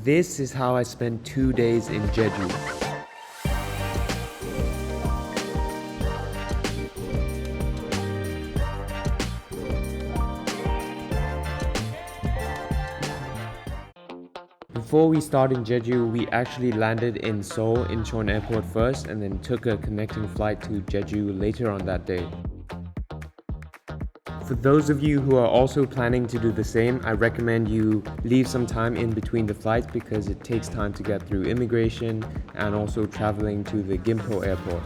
This is how I spent 2 days in Jeju. Before we started in Jeju, we actually landed in Seoul Incheon Airport first and then took a connecting flight to Jeju later on that day. For those of you who are also planning to do the same, I recommend you leave some time in between the flights because it takes time to get through immigration and also traveling to the Gimpo airport.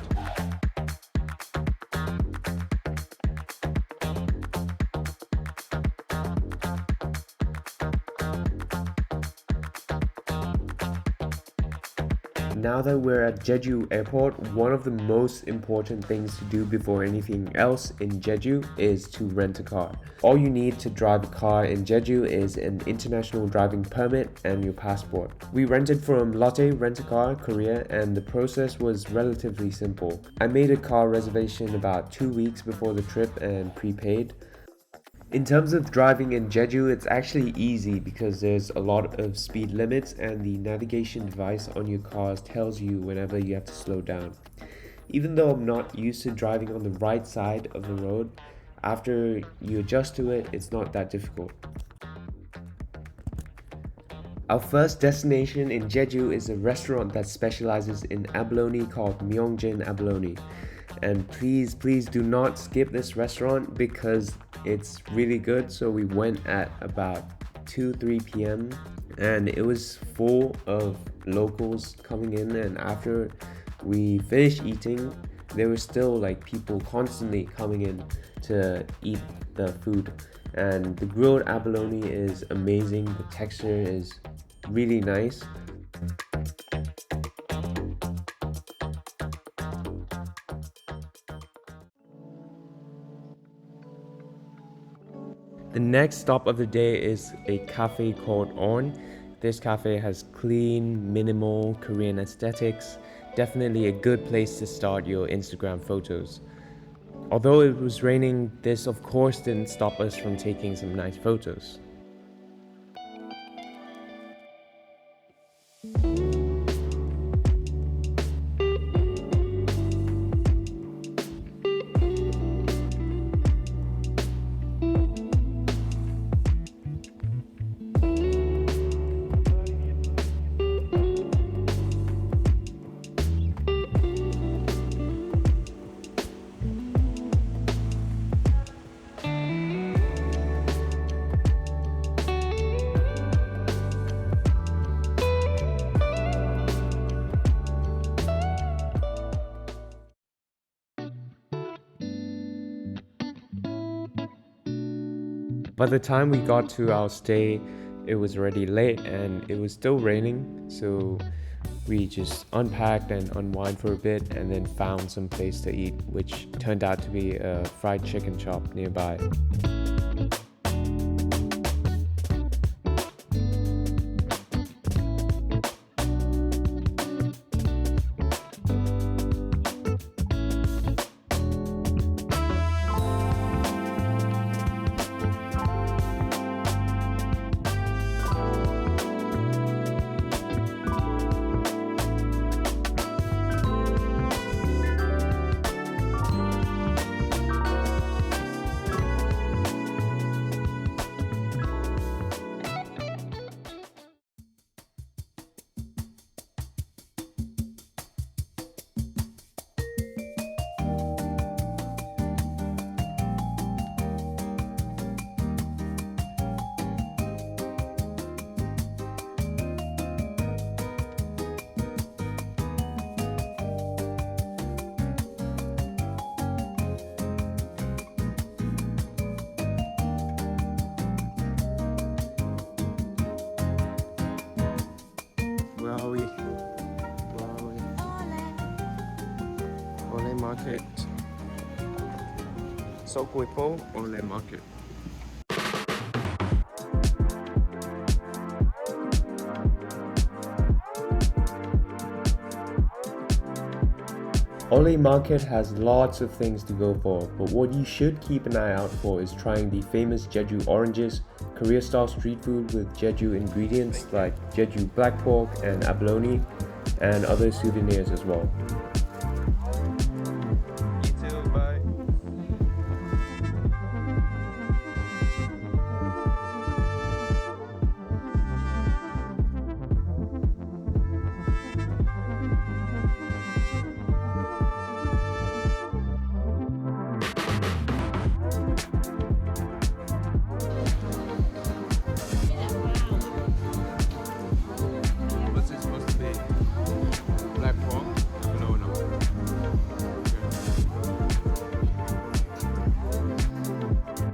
Now that we're at Jeju Airport, one of the most important things to do before anything else in Jeju is to rent a car. All you need to drive a car in Jeju is an international driving permit and your passport. We rented from Lotte Rent-A-Car Korea and the process was relatively simple. I made a car reservation about 2 weeks before the trip and prepaid. In terms of driving in Jeju, it's actually easy because there's a lot of speed limits and the navigation device on your cars tells you whenever you have to slow down. Even though I'm not used to driving on the right side of the road, after you adjust to it, it's not that difficult. Our first destination in Jeju is a restaurant that specializes in abalone called Myeongjin Abalone. And please do not skip this restaurant because it's really good. So we went at about 2-3 p.m. and it was full of locals coming in, and after we finished eating there were still like people constantly coming in to eat the food. And the grilled abalone is amazing, the texture is really nice. The next stop of the day is a cafe called On. This cafe has clean, minimal Korean aesthetics. Definitely a good place to start your Instagram photos. Although it was raining, this of course didn't stop us from taking some nice photos. By the time we got to our stay, it was already late and it was still raining, so we just unpacked and unwind for a bit and then found some place to eat, which turned out to be a fried chicken shop nearby. Where are we? Ole Market. Sokwepo Ole Market. Ole Market has lots of things to go for, but what you should keep an eye out for is trying the famous Jeju oranges, Korea-style street food with Jeju ingredients like Jeju black pork and abalone, and other souvenirs as well. You too, bye. What's it supposed to be? Black pork? No, no.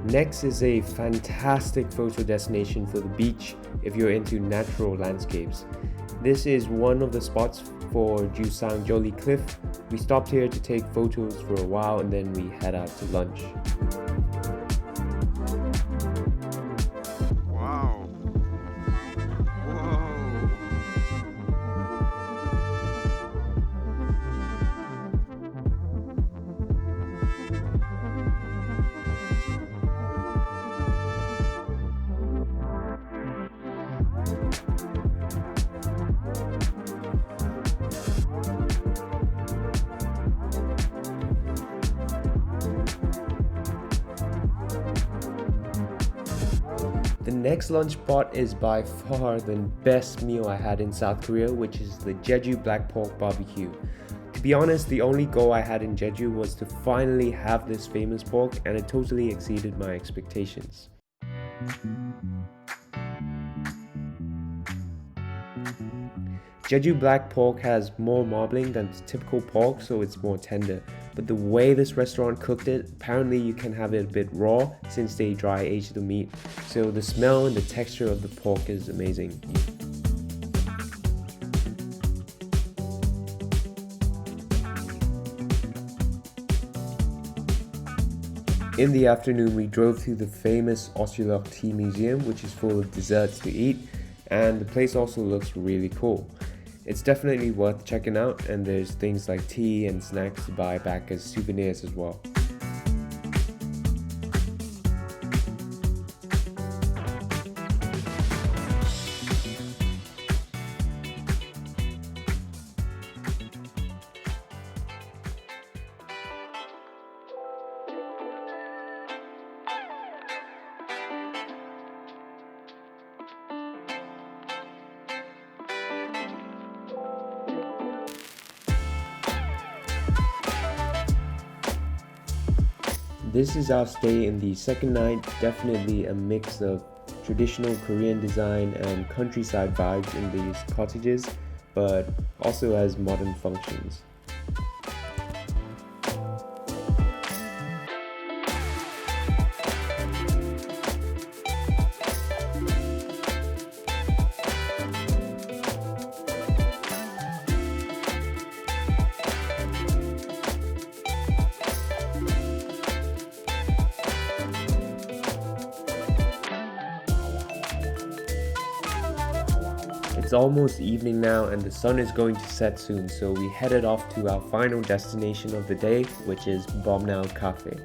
Next is a fantastic photo destination for the beach if you're into natural landscapes. This is one of the spots for Jusang Jolly Cliff. We stopped here to take photos for a while and then we head out to lunch. Wow. Whoa. The next lunch spot is by far the best meal I had in South Korea, which is the Jeju Black Pork Barbecue. To be honest, the only goal I had in Jeju was to finally have this famous pork, and it totally exceeded my expectations. Jeju black pork has more marbling than typical pork, so it's more tender. But the way this restaurant cooked it, apparently you can have it a bit raw since they dry age the meat. So the smell and the texture of the pork is amazing. In the afternoon, we drove to the famous Osulok Tea Museum, which is full of desserts to eat, and the place also looks really cool. It's definitely worth checking out, and there's things like tea and snacks to buy back as souvenirs as well. This is our stay in the second night, definitely a mix of traditional Korean design and countryside vibes in these cottages, but also has modern functions. It's almost evening now and the sun is going to set soon, so we headed off to our final destination of the day, which is Bomnao Cafe.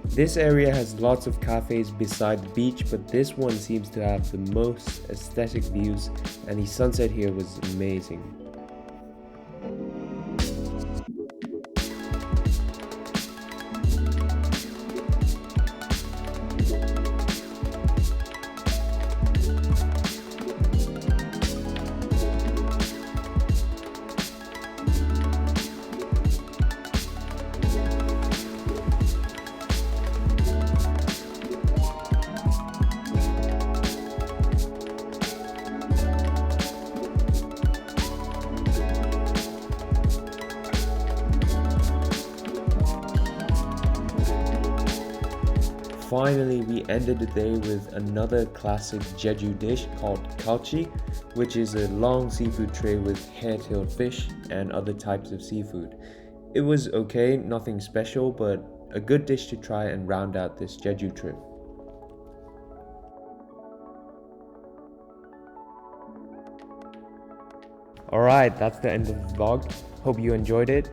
This area has lots of cafes beside the beach, but this one seems to have the most aesthetic views, and the sunset here was amazing. Finally, we ended the day with another classic Jeju dish called galchi, which is a long seafood tray with hair-tailed fish and other types of seafood. It was okay, nothing special, but a good dish to try and round out this Jeju trip. Alright, that's the end of the vlog. Hope you enjoyed it.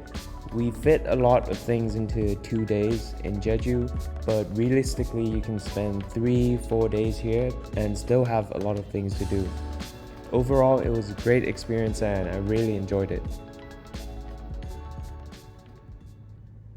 We fit a lot of things into 2 days in Jeju, but realistically you can spend 3-4 days here and still have a lot of things to do. Overall, it was a great experience and I really enjoyed it.